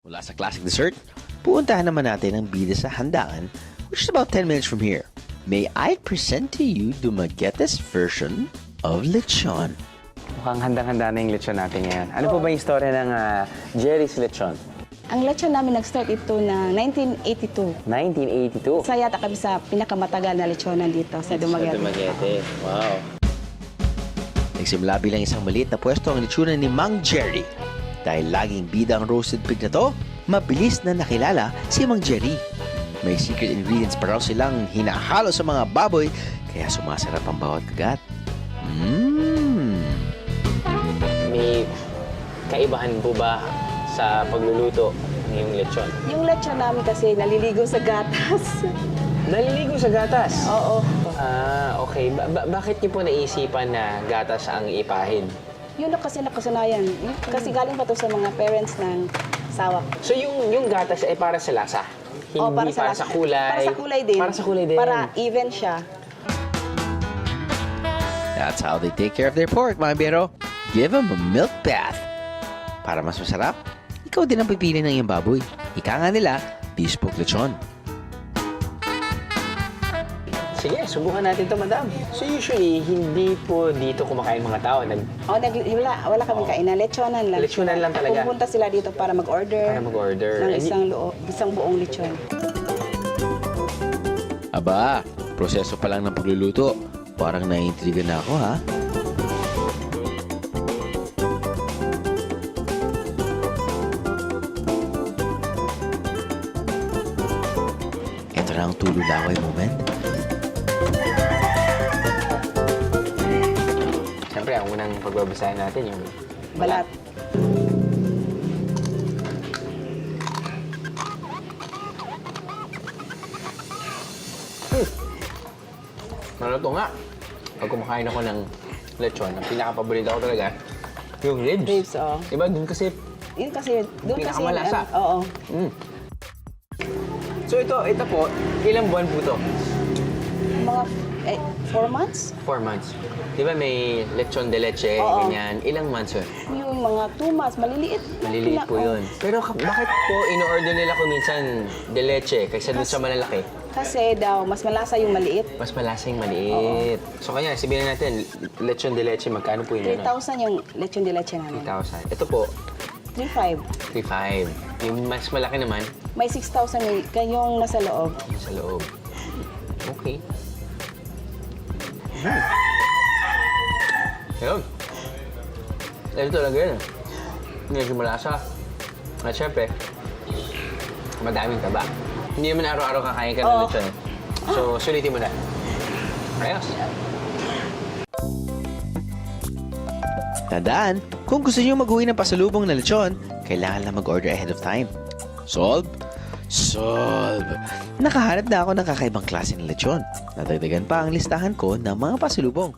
Mula sa classic dessert, pupuntahan naman natin ang bida sa handaan, which is about 10 minutes from here. May I present to you Dumaguete's version of lechon. Mukhang handang-handa na yung lechon natin ngayon. Ano po ba yung story ng Jerry's Lechon? Ang lechon namin nag-start ito na 1982. 1982. Isa yata kami sa pinakamatagal na lechonan dito sa Dumaguete. Dumaguete. Wow. Nagsimula bilang isang maliit na pwesto ang lechonan ni Mang Jerry. Dahil laging bida ang roasted pig na to, mabilis na nakilala si Mang Jerry. May secret ingredients pa raw silang hinahalo sa mga baboy, kaya sumasarap ang bawat kagat. May kaibahan po ba sa pagluluto ng lechon? Yung lechon namin kasi naliligo sa gatas. Naliligo sa gatas? Oo. Okay. Bakit niyo po naisipan na gatas ang ipahin? Yun na kasi nakasanayan. Kasi galing pa to sa mga parents ng sawak. So yung gatas ay para sa lasa? Hindi para sa kulay? Para sa kulay din. Para sa kulay din. Para even siya. That's how they take care of their pork, mga biro. Give them a milk bath. Para mas masarap, ikaw din ang pipili ng iyong baboy. Ika nga nila, bespoke lechon. Sige, subukan natin to, madam. So usually, hindi po dito kumakain mga tao. Wala kaming kainan. Lechonan lang. Lechonan lang talaga. Pupunta sila dito para mag-order. Para mag-order. Ng isang buong lechon. Aba, proseso pa lang ng pagluluto. Parang naiintriga na ako, ha? Ito na ang tulo-laway moment. Siyempre, ang unang pagbabasahin natin yung Balat. Naluto nga. Pag kumakain ako ng lechon, ang pinaka-paborito ko talaga, yung ribs. Ribs, oo. Diba? Doon kasi, Yun kasi, doon kasi. Pinakamalasa. Oo. So ito po, ilang buwan po to? Mga 4 months? 4 months. Di ba may lechon de leche, Oo. ganyan. Ilang months yun? Yung mga 2 months, maliliit. Maliliit po yun. Pero bakit po in-order nila kung minsan de leche kaysa dun sa malalaki? Kasi daw, mas malasa yung maliit. Mas malasa yung maliit. So kanya, sabihin natin, lechon de leche, magkano po yun? 3,000 yung lechon de leche namin. 3,000. Ito po, 3,500. 3,500. Yung mas malaki naman, May 6,000 yung nasa loob. sa loob. Okay. Ayun. Ito talaga yun. Medyo malasa. At syempre, madaming taba. Hindi naman araw-araw kakain ka ng Oo. lechon. So, sulitin mo na. Ayos. Tandaan, kung gusto niyo mag-uwi ng pasalubong na lechon, kailangan lang mag-order ahead of time. Solve? Solve! Nakahanap na ako ng kakaibang klase ng lechon. Nadagdagan pa ang listahan ko ng mga pasalubong.